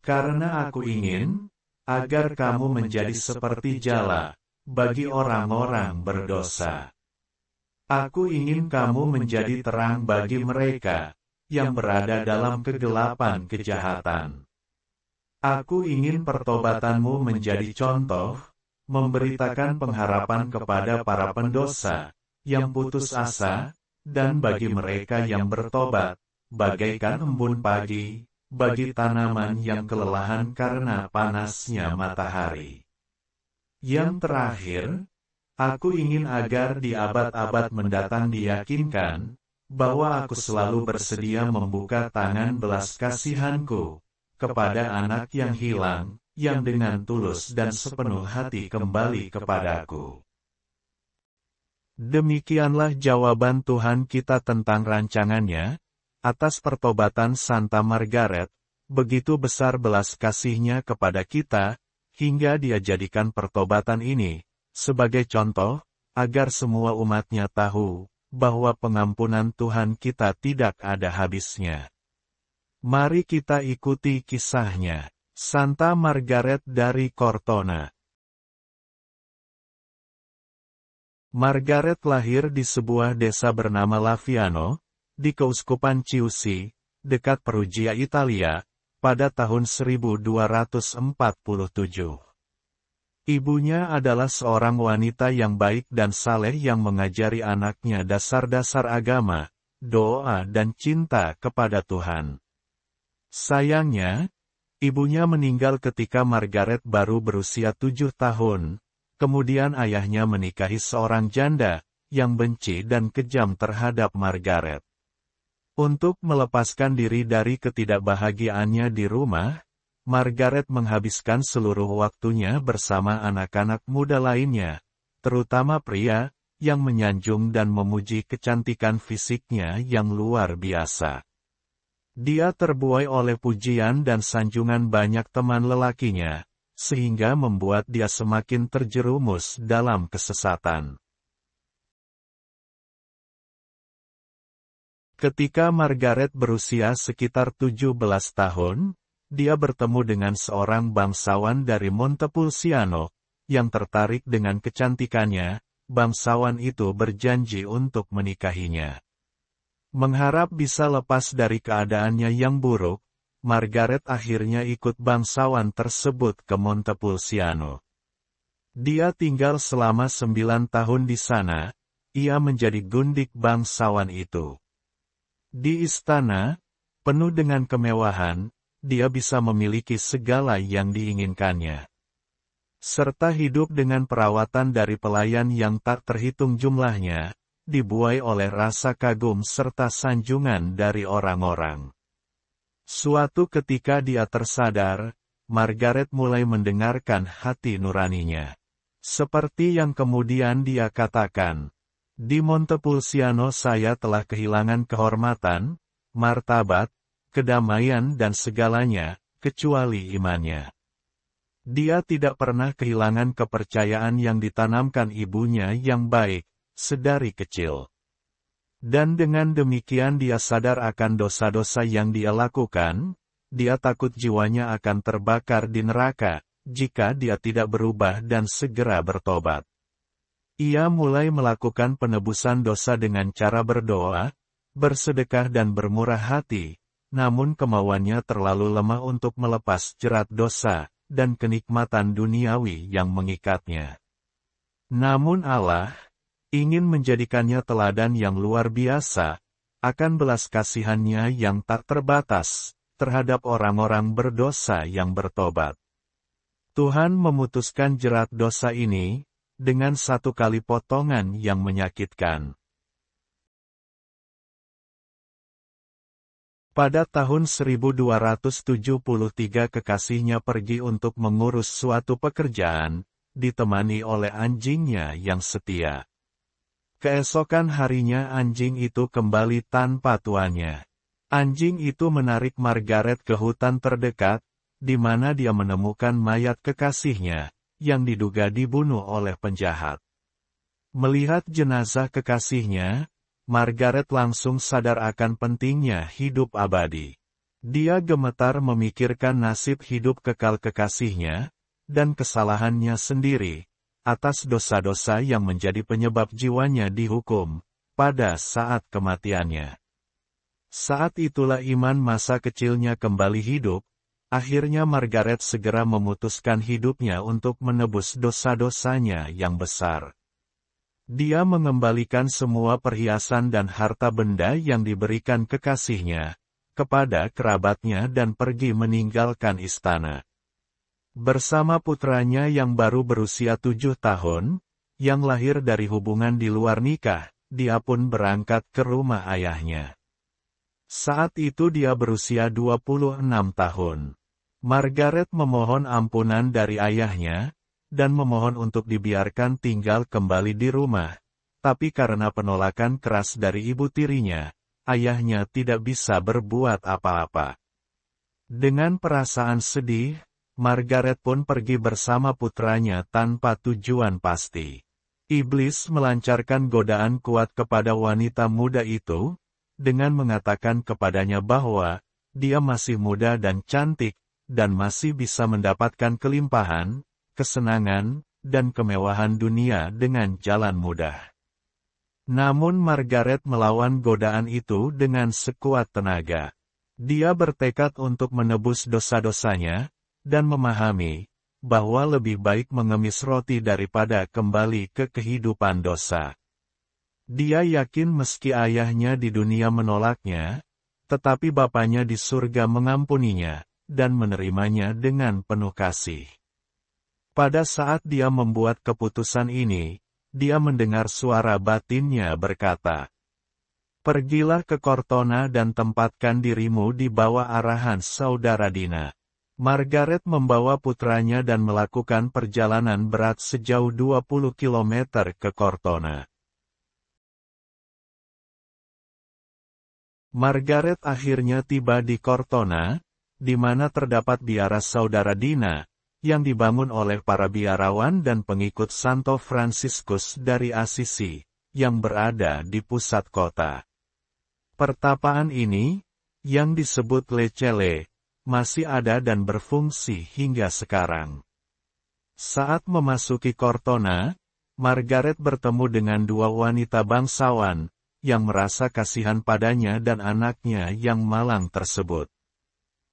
Karena aku ingin agar kamu menjadi seperti jala bagi orang-orang berdosa. Aku ingin kamu menjadi terang bagi mereka yang berada dalam kegelapan kejahatan. Aku ingin pertobatanmu menjadi contoh, memberitakan pengharapan kepada para pendosa yang putus asa, dan bagi mereka yang bertobat, bagaikan embun pagi, bagi tanaman yang kelelahan karena panasnya matahari. Yang terakhir, aku ingin agar di abad-abad mendatang diyakinkan bahwa aku selalu bersedia membuka tangan belas kasihanku kepada anak yang hilang, yang dengan tulus dan sepenuh hati kembali kepadaku. Demikianlah jawaban Tuhan kita tentang rancangannya atas pertobatan Santa Margaret. Begitu besar belas kasih-Nya kepada kita, hingga Dia jadikan pertobatan ini sebagai contoh, agar semua umat-Nya tahu bahwa pengampunan Tuhan kita tidak ada habisnya. Mari kita ikuti kisahnya. Santa Margaret dari Cortona. Margaret lahir di sebuah desa bernama Laviano, di Keuskupan Chiusi, dekat Perugia, Italia, pada tahun 1247. Ibunya adalah seorang wanita yang baik dan saleh yang mengajari anaknya dasar-dasar agama, doa dan cinta kepada Tuhan. Sayangnya, ibunya meninggal ketika Margaret baru berusia 7 tahun, kemudian ayahnya menikahi seorang janda, yang benci dan kejam terhadap Margaret. Untuk melepaskan diri dari ketidakbahagiaannya di rumah, Margaret menghabiskan seluruh waktunya bersama anak-anak muda lainnya, terutama pria, yang menyanjung dan memuji kecantikan fisiknya yang luar biasa. Dia terbuai oleh pujian dan sanjungan banyak teman lelakinya, sehingga membuat dia semakin terjerumus dalam kesesatan. Ketika Margaret berusia sekitar 17 tahun, dia bertemu dengan seorang bangsawan dari Montepulciano, yang tertarik dengan kecantikannya. Bangsawan itu berjanji untuk menikahinya. Mengharap bisa lepas dari keadaannya yang buruk, Margaret akhirnya ikut bangsawan tersebut ke Montepulciano. Dia tinggal selama 9 tahun di sana, ia menjadi gundik bangsawan itu. Di istana, penuh dengan kemewahan, dia bisa memiliki segala yang diinginkannya. Serta hidup dengan perawatan dari pelayan yang tak terhitung jumlahnya, dibuai oleh rasa kagum serta sanjungan dari orang-orang. Suatu ketika dia tersadar, Margaret mulai mendengarkan hati nuraninya. Seperti yang kemudian dia katakan, "Di Montepulciano saya telah kehilangan kehormatan, martabat, kedamaian dan segalanya, kecuali imannya." Dia tidak pernah kehilangan kepercayaan yang ditanamkan ibunya yang baik, sedari kecil. Dan dengan demikian dia sadar akan dosa-dosa yang dia lakukan, dia takut jiwanya akan terbakar di neraka, jika dia tidak berubah dan segera bertobat. Ia mulai melakukan penebusan dosa dengan cara berdoa, bersedekah dan bermurah hati, namun kemauannya terlalu lemah untuk melepas jerat dosa, dan kenikmatan duniawi yang mengikatnya. Namun Allah ingin menjadikannya teladan yang luar biasa, akan belas kasihannya yang tak terbatas, terhadap orang-orang berdosa yang bertobat. Tuhan memutuskan jerat dosa ini, dengan satu kali potongan yang menyakitkan. Pada tahun 1273 kekasihnya pergi untuk mengurus suatu pekerjaan, ditemani oleh anjingnya yang setia. Keesokan harinya anjing itu kembali tanpa tuannya. Anjing itu menarik Margaret ke hutan terdekat, di mana dia menemukan mayat kekasihnya, yang diduga dibunuh oleh penjahat. Melihat jenazah kekasihnya, Margaret langsung sadar akan pentingnya hidup abadi. Dia gemetar memikirkan nasib hidup kekal kekasihnya, dan kesalahannya sendiri, atas dosa-dosa yang menjadi penyebab jiwanya dihukum, pada saat kematiannya. Saat itulah iman masa kecilnya kembali hidup, akhirnya Margaret segera memutuskan hidupnya untuk menebus dosa-dosanya yang besar. Dia mengembalikan semua perhiasan dan harta benda yang diberikan kekasihnya kepada kerabatnya dan pergi meninggalkan istana. Bersama putranya yang baru berusia 7 tahun, yang lahir dari hubungan di luar nikah, dia pun berangkat ke rumah ayahnya. Saat itu dia berusia 26 tahun. Margaret memohon ampunan dari ayahnya, dan memohon untuk dibiarkan tinggal kembali di rumah. Tapi karena penolakan keras dari ibu tirinya, ayahnya tidak bisa berbuat apa-apa. Dengan perasaan sedih, Margaret pun pergi bersama putranya tanpa tujuan pasti. Iblis melancarkan godaan kuat kepada wanita muda itu, dengan mengatakan kepadanya bahwa dia masih muda dan cantik, dan masih bisa mendapatkan kelimpahan, kesenangan, dan kemewahan dunia dengan jalan mudah. Namun Margaret melawan godaan itu dengan sekuat tenaga. Dia bertekad untuk menebus dosa-dosanya, dan memahami bahwa lebih baik mengemis roti daripada kembali ke kehidupan dosa. Dia yakin meski ayahnya di dunia menolaknya, tetapi bapaknya di surga mengampuninya, dan menerimanya dengan penuh kasih. Pada saat dia membuat keputusan ini, dia mendengar suara batinnya berkata, "Pergilah ke Cortona dan tempatkan dirimu di bawah arahan Saudara Dina." Margaret membawa putranya dan melakukan perjalanan berat sejauh 20 km ke Cortona. Margaret akhirnya tiba di Cortona, di mana terdapat biara Saudara Dina, yang dibangun oleh para biarawan dan pengikut Santo Fransiskus dari Assisi, yang berada di pusat kota. Pertapaan ini, yang disebut Le Celle, masih ada dan berfungsi hingga sekarang. Saat memasuki Cortona, Margaret bertemu dengan dua wanita bangsawan, yang merasa kasihan padanya dan anaknya yang malang tersebut.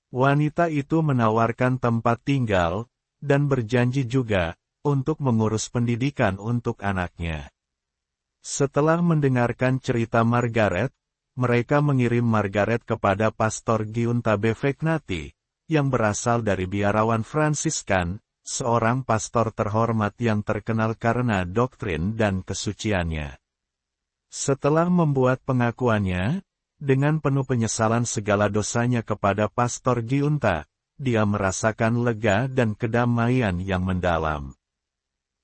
Wanita itu menawarkan tempat tinggal, dan berjanji juga, untuk mengurus pendidikan untuk anaknya. Setelah mendengarkan cerita Margaret, mereka mengirim Margaret kepada Pastor Giunta Befegnati, yang berasal dari biarawan Fransiskan, seorang pastor terhormat yang terkenal karena doktrin dan kesuciannya. Setelah membuat pengakuannya, dengan penuh penyesalan segala dosanya kepada Pastor Giunta, dia merasakan lega dan kedamaian yang mendalam.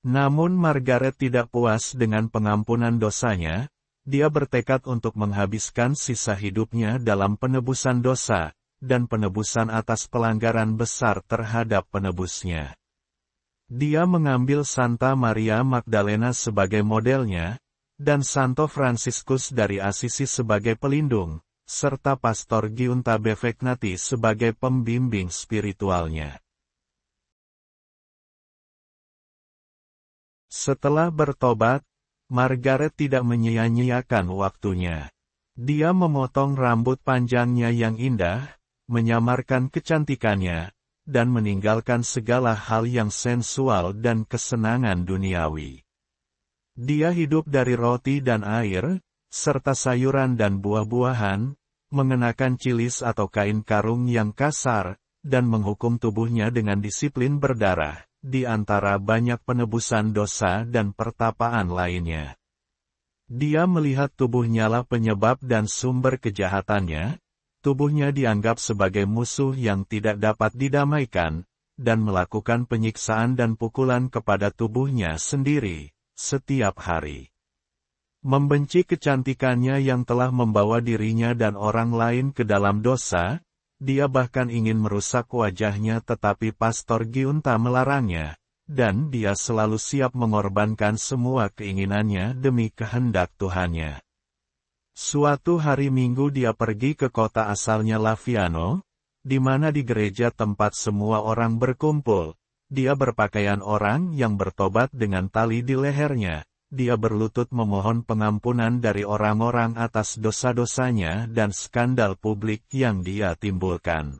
Namun Margaret tidak puas dengan pengampunan dosanya. Dia bertekad untuk menghabiskan sisa hidupnya dalam penebusan dosa, dan penebusan atas pelanggaran besar terhadap penebusnya. Dia mengambil Santa Maria Magdalena sebagai modelnya, dan Santo Fransiskus dari Assisi sebagai pelindung, serta Pastor Giunta Befegnati sebagai pembimbing spiritualnya. Setelah bertobat, Margaret tidak menyia-nyiakan waktunya. Dia memotong rambut panjangnya yang indah, menyamarkan kecantikannya, dan meninggalkan segala hal yang sensual dan kesenangan duniawi. Dia hidup dari roti dan air, serta sayuran dan buah-buahan, mengenakan cilis atau kain karung yang kasar, dan menghukum tubuhnya dengan disiplin berdarah, di antara banyak penebusan dosa dan pertapaan lainnya. Dia melihat tubuhnya lah penyebab dan sumber kejahatannya, tubuhnya dianggap sebagai musuh yang tidak dapat didamaikan, dan melakukan penyiksaan dan pukulan kepada tubuhnya sendiri, setiap hari. Membenci kecantikannya yang telah membawa dirinya dan orang lain ke dalam dosa, dia bahkan ingin merusak wajahnya tetapi Pastor Giunta melarangnya, dan dia selalu siap mengorbankan semua keinginannya demi kehendak Tuhannya. Suatu hari Minggu dia pergi ke kota asalnya Laviano, di mana di gereja tempat semua orang berkumpul, dia berpakaian orang yang bertobat dengan tali di lehernya. Dia berlutut memohon pengampunan dari orang-orang atas dosa-dosanya dan skandal publik yang dia timbulkan.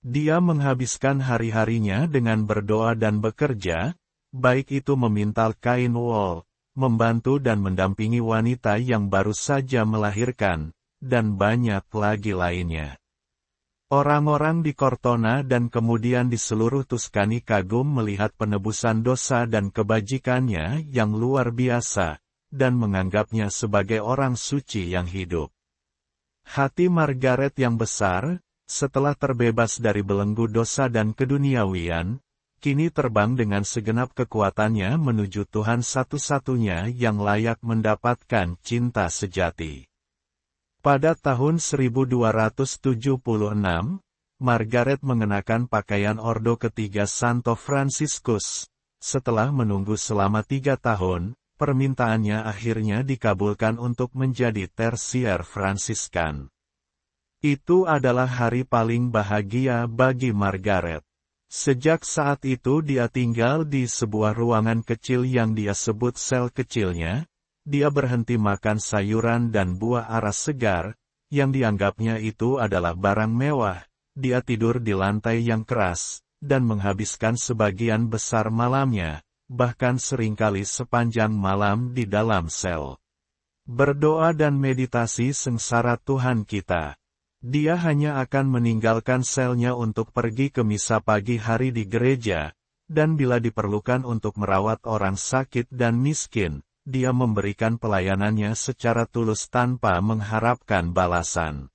Dia menghabiskan hari-harinya dengan berdoa dan bekerja, baik itu memintal kain wol, membantu dan mendampingi wanita yang baru saja melahirkan, dan banyak lagi lainnya. Orang-orang di Cortona dan kemudian di seluruh Tuscany kagum melihat penebusan dosa dan kebajikannya yang luar biasa, dan menganggapnya sebagai orang suci yang hidup. Hati Margaret yang besar, setelah terbebas dari belenggu dosa dan keduniawian, kini terbang dengan segenap kekuatannya menuju Tuhan satu-satunya yang layak mendapatkan cinta sejati. Pada tahun 1276, Margaret mengenakan pakaian ordo ketiga Santo Franciscus. Setelah menunggu selama 3 tahun, permintaannya akhirnya dikabulkan untuk menjadi tersier Fransiskan. Itu adalah hari paling bahagia bagi Margaret. Sejak saat itu dia tinggal di sebuah ruangan kecil yang dia sebut sel kecilnya. Dia berhenti makan sayuran dan buah aras segar, yang dianggapnya itu adalah barang mewah. Dia tidur di lantai yang keras, dan menghabiskan sebagian besar malamnya, bahkan seringkali sepanjang malam di dalam sel. Berdoa dan meditasi sengsara Tuhan kita. Dia hanya akan meninggalkan selnya untuk pergi ke misa pagi hari di gereja, dan bila diperlukan untuk merawat orang sakit dan miskin, dia memberikan pelayanannya secara tulus tanpa mengharapkan balasan.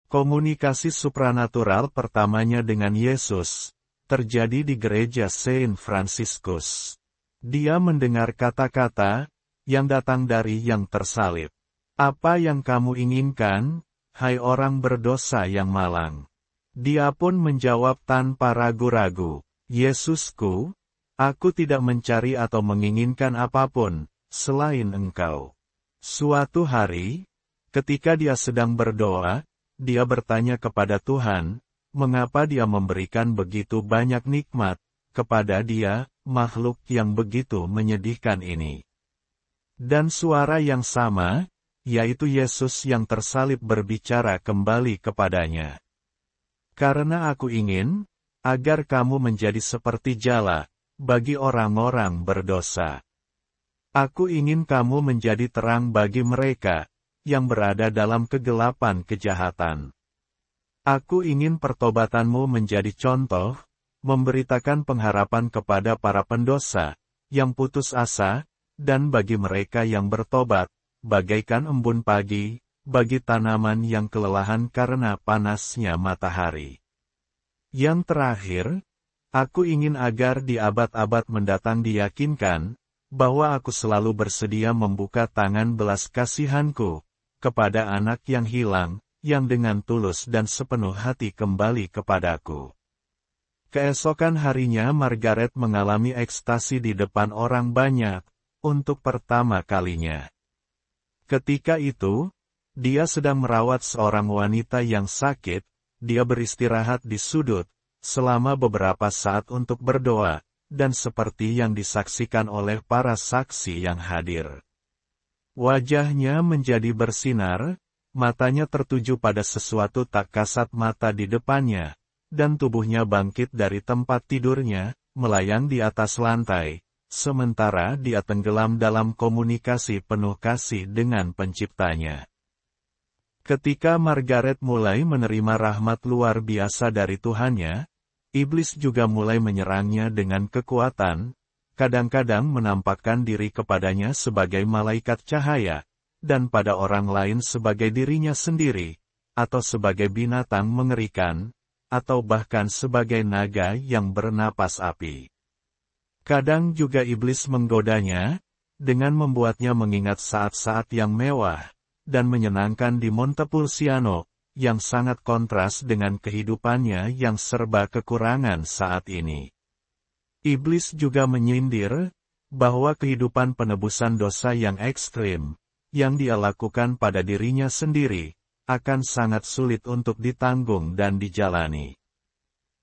Komunikasi supranatural pertamanya dengan Yesus terjadi di gereja Saint Franciscus. Dia mendengar kata-kata yang datang dari yang tersalib. Apa yang kamu inginkan, hai orang berdosa yang malang? Dia pun menjawab tanpa ragu-ragu, Yesusku, aku tidak mencari atau menginginkan apapun, selain Engkau. Suatu hari, ketika dia sedang berdoa, dia bertanya kepada Tuhan, mengapa dia memberikan begitu banyak nikmat, kepada dia, makhluk yang begitu menyedihkan ini. Dan suara yang sama, yaitu Yesus yang tersalib berbicara kembali kepadanya. Karena aku ingin, agar kamu menjadi seperti jala, bagi orang-orang berdosa. Aku ingin kamu menjadi terang bagi mereka, yang berada dalam kegelapan kejahatan. Aku ingin pertobatanmu menjadi contoh, memberitakan pengharapan kepada para pendosa, yang putus asa, dan bagi mereka yang bertobat, bagaikan embun pagi, bagi tanaman yang kelelahan karena panasnya matahari. Yang terakhir, aku ingin agar di abad-abad mendatang diyakinkan, bahwa aku selalu bersedia membuka tangan belas kasihanku, kepada anak yang hilang, yang dengan tulus dan sepenuh hati kembali kepadaku. Keesokan harinya Margaret mengalami ekstasi di depan orang banyak, untuk pertama kalinya. Ketika itu, dia sedang merawat seorang wanita yang sakit, dia beristirahat di sudut, selama beberapa saat untuk berdoa, dan seperti yang disaksikan oleh para saksi yang hadir. Wajahnya menjadi bersinar, matanya tertuju pada sesuatu tak kasat mata di depannya, dan tubuhnya bangkit dari tempat tidurnya, melayang di atas lantai, sementara dia tenggelam dalam komunikasi penuh kasih dengan penciptanya. Ketika Margaret mulai menerima rahmat luar biasa dari Tuhannya, iblis juga mulai menyerangnya dengan kekuatan, kadang-kadang menampakkan diri kepadanya sebagai malaikat cahaya, dan pada orang lain sebagai dirinya sendiri, atau sebagai binatang mengerikan, atau bahkan sebagai naga yang bernapas api. Kadang juga iblis menggodanya, dengan membuatnya mengingat saat-saat yang mewah, dan menyenangkan di Montepulciano, yang sangat kontras dengan kehidupannya yang serba kekurangan saat ini. Iblis juga menyindir, bahwa kehidupan penebusan dosa yang ekstrim, yang dia lakukan pada dirinya sendiri, akan sangat sulit untuk ditanggung dan dijalani.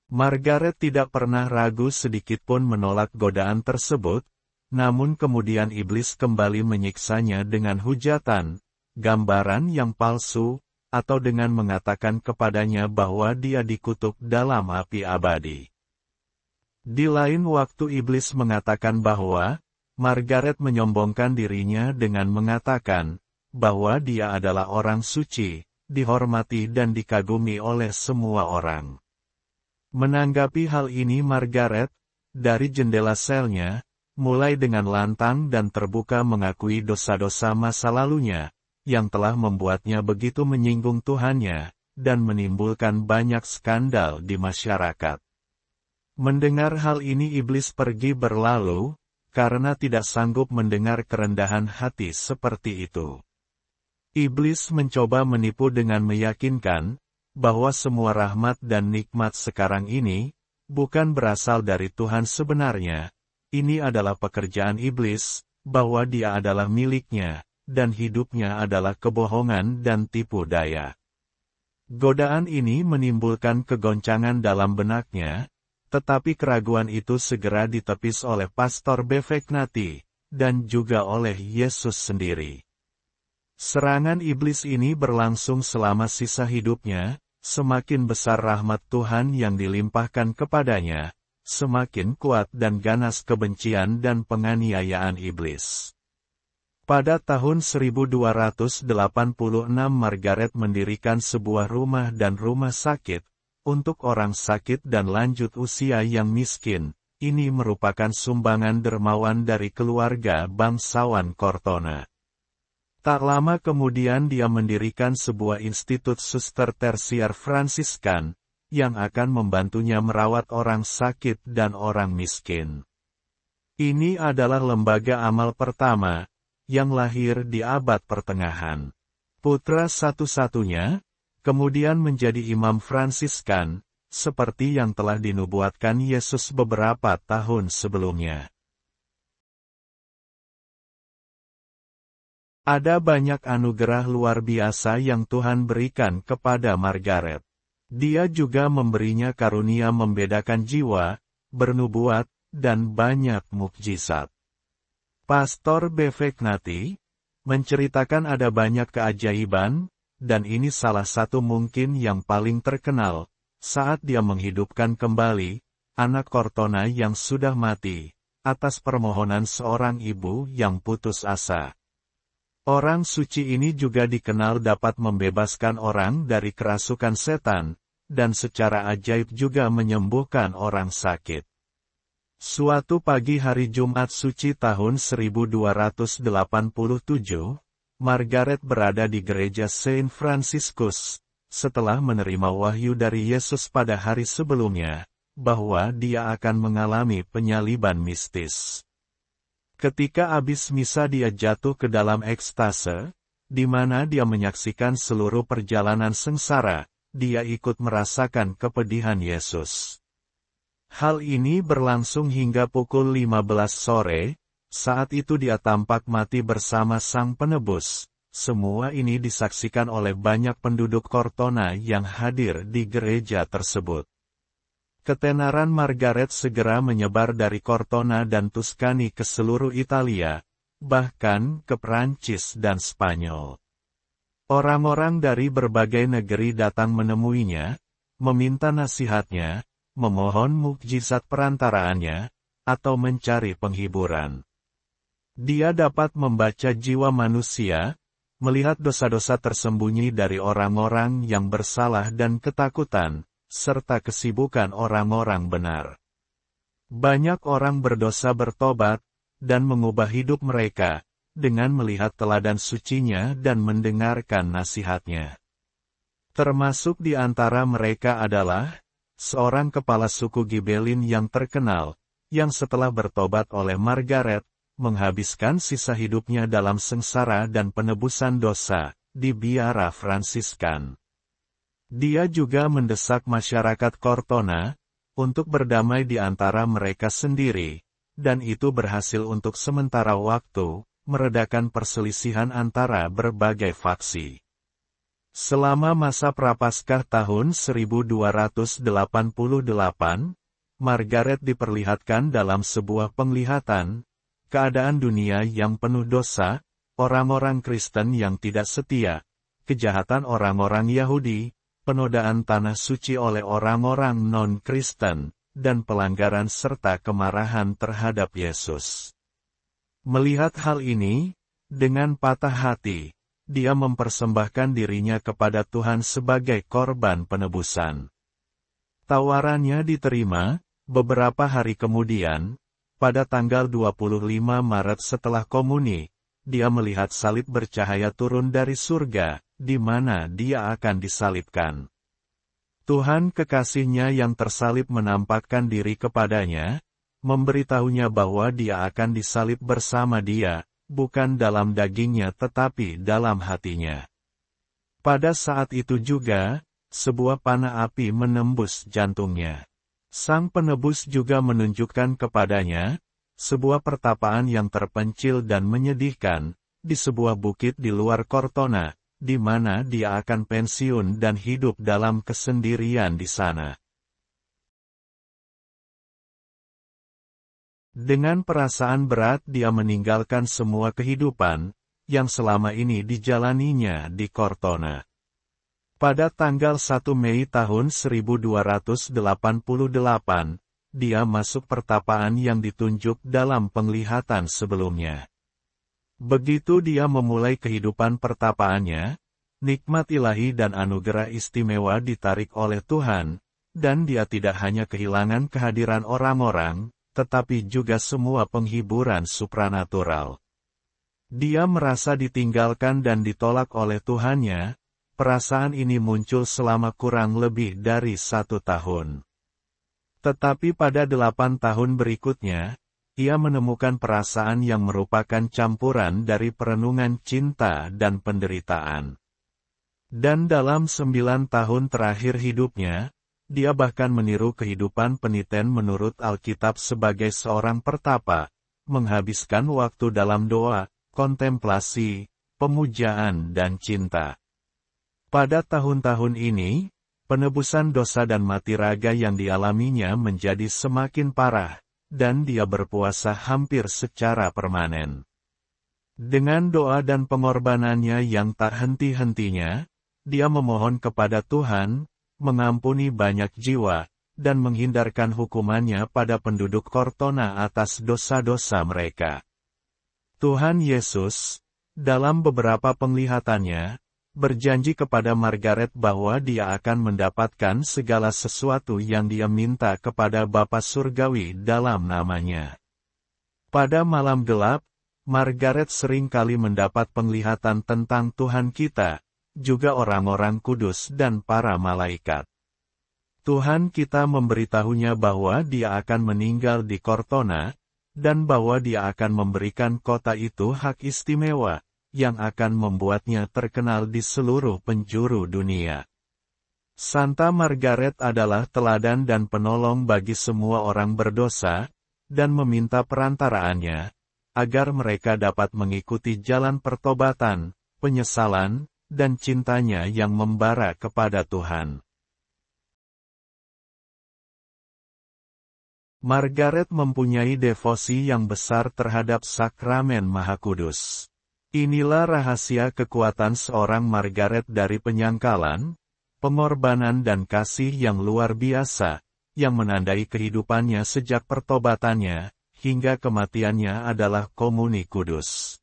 Margaret tidak pernah ragu sedikitpun menolak godaan tersebut, namun kemudian iblis kembali menyiksanya dengan hujatan, gambaran yang palsu, atau dengan mengatakan kepadanya bahwa dia dikutuk dalam api abadi. Di lain waktu iblis mengatakan bahwa, Margaret menyombongkan dirinya dengan mengatakan, bahwa dia adalah orang suci, dihormati dan dikagumi oleh semua orang. Menanggapi hal ini Margaret, dari jendela selnya, mulai dengan lantang dan terbuka mengakui dosa-dosa masa lalunya, yang telah membuatnya begitu menyinggung Tuhannya, dan menimbulkan banyak skandal di masyarakat. Mendengar hal ini iblis pergi berlalu, karena tidak sanggup mendengar kerendahan hati seperti itu. Iblis mencoba menipu dengan meyakinkan, bahwa semua rahmat dan nikmat sekarang ini, bukan berasal dari Tuhan sebenarnya. Ini adalah pekerjaan iblis, bahwa dia adalah miliknya, dan hidupnya adalah kebohongan dan tipu daya. Godaan ini menimbulkan kegoncangan dalam benaknya, tetapi keraguan itu segera ditepis oleh Pastor Befegnati, dan juga oleh Yesus sendiri. Serangan iblis ini berlangsung selama sisa hidupnya, semakin besar rahmat Tuhan yang dilimpahkan kepadanya, semakin kuat dan ganas kebencian dan penganiayaan iblis. Pada tahun 1286 Margaret mendirikan sebuah rumah dan rumah sakit, untuk orang sakit dan lanjut usia yang miskin. Ini merupakan sumbangan dermawan dari keluarga bangsawan Cortona. Tak lama kemudian dia mendirikan sebuah institut suster tersier Fransiskan, yang akan membantunya merawat orang sakit dan orang miskin. Ini adalah lembaga amal pertama, yang lahir di abad pertengahan. Putra satu-satunya, kemudian menjadi imam Fransiskan, seperti yang telah dinubuatkan Yesus beberapa tahun sebelumnya. Ada banyak anugerah luar biasa yang Tuhan berikan kepada Margaret. Dia juga memberinya karunia membedakan jiwa, bernubuat, dan banyak mukjizat. Pastor Befegnati menceritakan ada banyak keajaiban, dan ini salah satu mungkin yang paling terkenal, saat dia menghidupkan kembali anak Cortona yang sudah mati, atas permohonan seorang ibu yang putus asa. Orang suci ini juga dikenal dapat membebaskan orang dari kerasukan setan, dan secara ajaib juga menyembuhkan orang sakit. Suatu pagi hari Jumat suci tahun 1287, Margaret berada di gereja Saint Franciscus, setelah menerima wahyu dari Yesus pada hari sebelumnya, bahwa dia akan mengalami penyaliban mistis. Ketika habis misa dia jatuh ke dalam ekstase, di mana dia menyaksikan seluruh perjalanan sengsara, dia ikut merasakan kepedihan Yesus. Hal ini berlangsung hingga pukul 15 sore, saat itu dia tampak mati bersama Sang Penebus. Semua ini disaksikan oleh banyak penduduk Cortona yang hadir di gereja tersebut. Ketenaran Margaret segera menyebar dari Cortona dan Tuscany ke seluruh Italia, bahkan ke Prancis dan Spanyol. Orang-orang dari berbagai negeri datang menemuinya, meminta nasihatnya, memohon mukjizat perantaraannya, atau mencari penghiburan. Dia dapat membaca jiwa manusia, melihat dosa-dosa tersembunyi dari orang-orang yang bersalah dan ketakutan, serta kesibukan orang-orang benar. Banyak orang berdosa bertobat, dan mengubah hidup mereka, dengan melihat teladan sucinya dan mendengarkan nasihatnya. Termasuk di antara mereka adalah seorang kepala suku Gibelin yang terkenal, yang setelah bertobat oleh Margaret, menghabiskan sisa hidupnya dalam sengsara dan penebusan dosa, di biara Fransiskan. Dia juga mendesak masyarakat Cortona, untuk berdamai di antara mereka sendiri, dan itu berhasil untuk sementara waktu, meredakan perselisihan antara berbagai faksi. Selama masa Prapaskah tahun 1288, Margaret diperlihatkan dalam sebuah penglihatan, keadaan dunia yang penuh dosa, orang-orang Kristen yang tidak setia, kejahatan orang-orang Yahudi, penodaan tanah suci oleh orang-orang non-Kristen, dan pelanggaran serta kemarahan terhadap Yesus. Melihat hal ini, dengan patah hati, dia mempersembahkan dirinya kepada Tuhan sebagai korban penebusan. Tawarannya diterima, beberapa hari kemudian, pada tanggal 25 Maret setelah komuni, dia melihat salib bercahaya turun dari surga, di mana dia akan disalibkan. Tuhan kekasihnya yang tersalib menampakkan diri kepadanya, memberitahunya bahwa dia akan disalib bersama dia, bukan dalam dagingnya tetapi dalam hatinya. Pada saat itu juga, sebuah panah api menembus jantungnya. Sang penebus juga menunjukkan kepadanya, sebuah pertapaan yang terpencil dan menyedihkan, di sebuah bukit di luar Cortona, di mana dia akan pensiun dan hidup dalam kesendirian di sana. Dengan perasaan berat dia meninggalkan semua kehidupan, yang selama ini dijalaninya di Cortona. Pada tanggal 1 Mei tahun 1288, dia masuk pertapaan yang ditunjuk dalam penglihatan sebelumnya. Begitu dia memulai kehidupan pertapaannya, nikmat ilahi dan anugerah istimewa ditarik oleh Tuhan, dan dia tidak hanya kehilangan kehadiran orang-orang, tetapi juga semua penghiburan supranatural. Dia merasa ditinggalkan dan ditolak oleh Tuhannya. Perasaan ini muncul selama kurang lebih dari 1 tahun. Tetapi pada 8 tahun berikutnya, ia menemukan perasaan yang merupakan campuran dari perenungan cinta dan penderitaan. Dan dalam 9 tahun terakhir hidupnya, dia bahkan meniru kehidupan peniten menurut Alkitab sebagai seorang pertapa, menghabiskan waktu dalam doa, kontemplasi, pemujaan dan cinta. Pada tahun-tahun ini, penebusan dosa dan mati raga yang dialaminya menjadi semakin parah, dan dia berpuasa hampir secara permanen. Dengan doa dan pengorbanannya yang tak henti-hentinya, dia memohon kepada Tuhan, mengampuni banyak jiwa, dan menghindarkan hukumannya pada penduduk Cortona atas dosa-dosa mereka. Tuhan Yesus, dalam beberapa penglihatannya, berjanji kepada Margaret bahwa dia akan mendapatkan segala sesuatu yang dia minta kepada Bapa Surgawi dalam namanya. Pada malam gelap, Margaret seringkali mendapat penglihatan tentang Tuhan kita, juga orang-orang kudus dan para malaikat. Tuhan kita memberitahunya bahwa dia akan meninggal di Cortona, dan bahwa dia akan memberikan kota itu hak istimewa, yang akan membuatnya terkenal di seluruh penjuru dunia. Santa Margaret adalah teladan dan penolong bagi semua orang berdosa, dan meminta perantaraannya, agar mereka dapat mengikuti jalan pertobatan, penyesalan, dan cintanya yang membara kepada Tuhan. Margaret mempunyai devosi yang besar terhadap sakramen Maha Kudus. Inilah rahasia kekuatan seorang Margaret dari penyangkalan, pengorbanan dan kasih yang luar biasa, yang menandai kehidupannya sejak pertobatannya, hingga kematiannya adalah komuni kudus.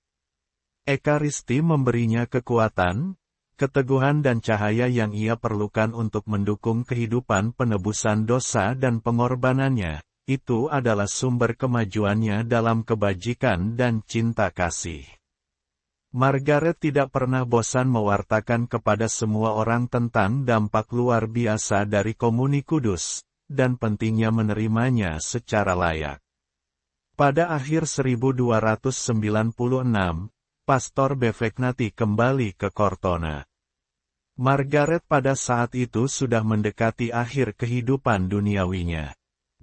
Ekaristi memberinya kekuatan, keteguhan dan cahaya yang ia perlukan untuk mendukung kehidupan penebusan dosa dan pengorbanannya. Itu adalah sumber kemajuannya dalam kebajikan dan cinta kasih. Margaret tidak pernah bosan mewartakan kepada semua orang tentang dampak luar biasa dari komuni kudus, dan pentingnya menerimanya secara layak. Pada akhir 1296, Pastor Befegnati kembali ke Cortona. Margaret pada saat itu sudah mendekati akhir kehidupan duniawinya.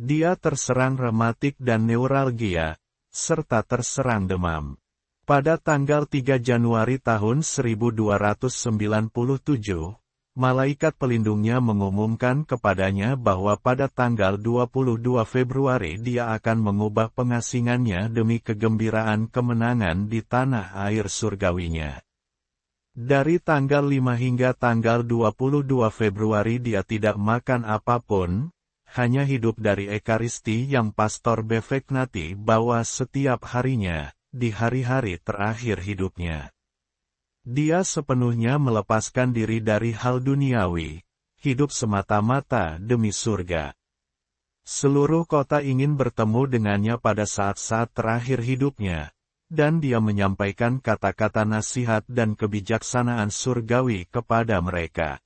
Dia terserang rematik dan neuralgia, serta terserang demam. Pada tanggal 3 Januari tahun 1297, malaikat pelindungnya mengumumkan kepadanya bahwa pada tanggal 22 Februari dia akan mengubah pengasingannya demi kegembiraan kemenangan di tanah air surgawinya. Dari tanggal 5 hingga tanggal 22 Februari dia tidak makan apapun, hanya hidup dari ekaristi yang Pastor Beveknati bawa setiap harinya, di hari-hari terakhir hidupnya. Dia sepenuhnya melepaskan diri dari hal duniawi, hidup semata-mata demi surga. Seluruh kota ingin bertemu dengannya pada saat-saat terakhir hidupnya, dan dia menyampaikan kata-kata nasihat dan kebijaksanaan surgawi kepada mereka.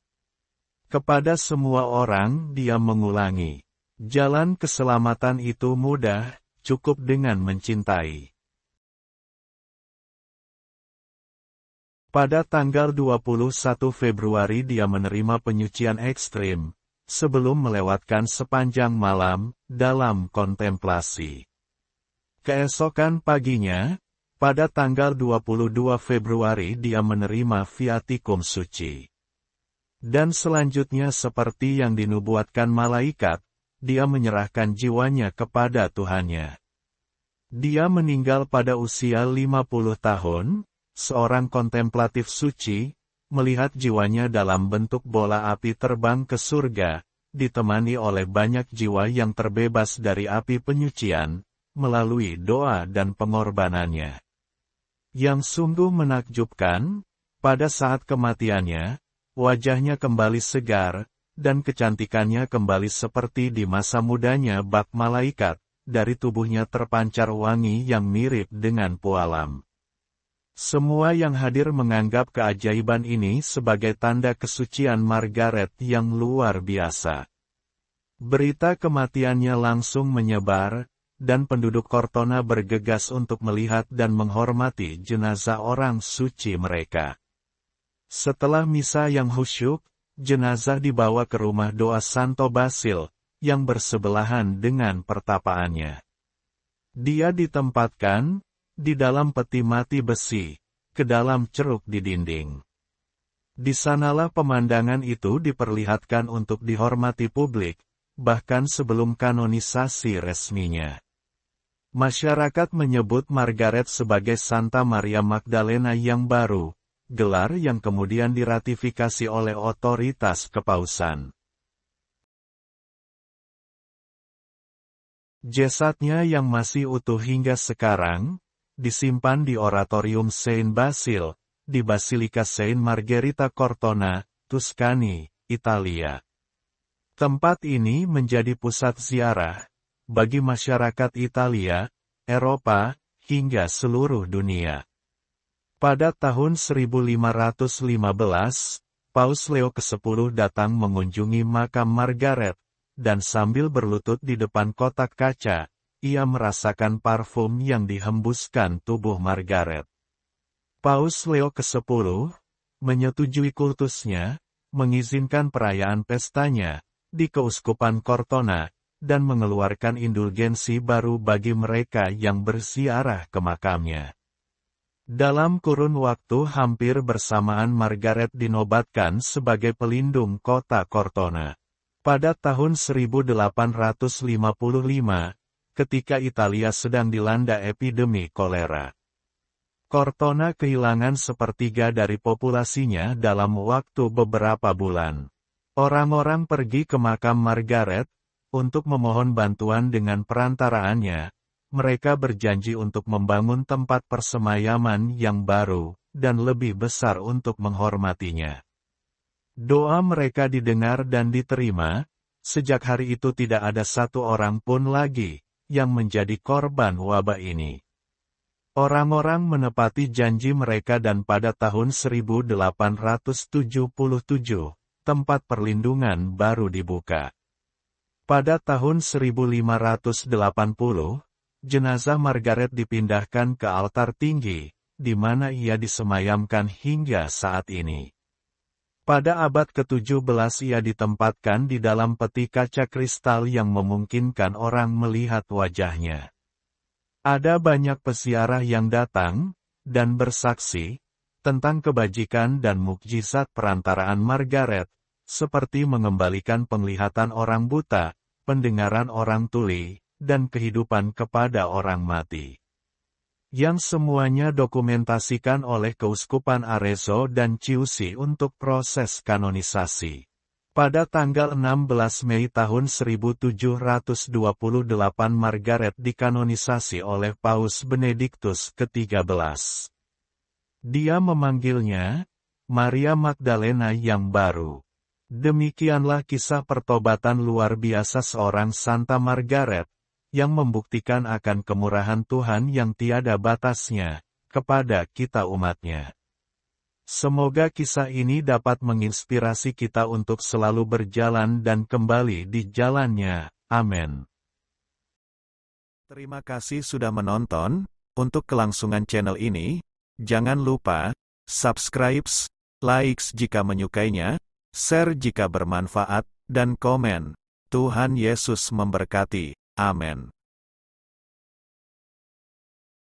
Kepada semua orang dia mengulangi, jalan keselamatan itu mudah, cukup dengan mencintai. Pada tanggal 21 Februari dia menerima penyucian ekstrim, sebelum melewatkan sepanjang malam, dalam kontemplasi. Keesokan paginya, pada tanggal 22 Februari dia menerima viatikum suci. Dan selanjutnya seperti yang dinubuatkan malaikat, dia menyerahkan jiwanya kepada Tuhannya. Dia meninggal pada usia 50 tahun, seorang kontemplatif suci, melihat jiwanya dalam bentuk bola api terbang ke surga, ditemani oleh banyak jiwa yang terbebas dari api penyucian, melalui doa dan pengorbanannya. Yang sungguh menakjubkan, pada saat kematiannya, wajahnya kembali segar, dan kecantikannya kembali seperti di masa mudanya bak malaikat, dari tubuhnya terpancar wangi yang mirip dengan pualam. Semua yang hadir menganggap keajaiban ini sebagai tanda kesucian Margaret yang luar biasa. Berita kematiannya langsung menyebar, dan penduduk Cortona bergegas untuk melihat dan menghormati jenazah orang suci mereka. Setelah misa yang khusyuk, jenazah dibawa ke rumah doa Santo Basil, yang bersebelahan dengan pertapaannya. Dia ditempatkan di dalam peti mati besi, ke dalam ceruk di dinding. Di sanalah pemandangan itu diperlihatkan untuk dihormati publik, bahkan sebelum kanonisasi resminya. Masyarakat menyebut Margaret sebagai Santa Maria Magdalena yang baru, gelar yang kemudian diratifikasi oleh otoritas kepausan. Jasadnya yang masih utuh hingga sekarang, disimpan di Oratorium Saint Basil, di Basilika Saint Margherita Cortona, Tuscany, Italia. Tempat ini menjadi pusat ziarah, bagi masyarakat Italia, Eropa, hingga seluruh dunia. Pada tahun 1515, Paus Leo ke-10 datang mengunjungi makam Margaret, dan sambil berlutut di depan kotak kaca, ia merasakan parfum yang dihembuskan tubuh Margaret. Paus Leo ke-10 menyetujui kultusnya, mengizinkan perayaan pestanya di Keuskupan Cortona, dan mengeluarkan indulgensi baru bagi mereka yang berziarah ke makamnya. Dalam kurun waktu hampir bersamaan Margaret dinobatkan sebagai pelindung kota Cortona. Pada tahun 1855, ketika Italia sedang dilanda epidemi kolera, Cortona kehilangan sepertiga dari populasinya dalam waktu beberapa bulan. Orang-orang pergi ke makam Margaret untuk memohon bantuan dengan perantaraannya. Mereka berjanji untuk membangun tempat persemayaman yang baru dan lebih besar untuk menghormatinya. Doa mereka didengar dan diterima. Sejak hari itu tidak ada satu orang pun lagi yang menjadi korban wabah ini. Orang-orang menepati janji mereka dan pada tahun 1877, tempat perlindungan baru dibuka. Pada tahun 1580, jenazah Margaret dipindahkan ke altar tinggi, di mana ia disemayamkan hingga saat ini. Pada abad ke-17 ia ditempatkan di dalam peti kaca kristal yang memungkinkan orang melihat wajahnya. Ada banyak peziarah yang datang, dan bersaksi tentang kebajikan dan mukjizat perantaraan Margaret, seperti mengembalikan penglihatan orang buta, pendengaran orang tuli, dan kehidupan kepada orang mati. Yang semuanya dokumentasikan oleh Keuskupan Arezzo dan Chiusi untuk proses kanonisasi. Pada tanggal 16 Mei tahun 1728 Margaret dikanonisasi oleh Paus Benediktus ke-13. Dia memanggilnya Maria Magdalena yang baru. Demikianlah kisah pertobatan luar biasa seorang Santa Margaret, yang membuktikan akan kemurahan Tuhan yang tiada batasnya, kepada kita umatnya. Semoga kisah ini dapat menginspirasi kita untuk selalu berjalan dan kembali di jalannya. Amin. Terima kasih sudah menonton. Untuk kelangsungan channel ini, jangan lupa subscribe, like jika menyukainya, share jika bermanfaat, dan komen. Tuhan Yesus memberkati. Amin.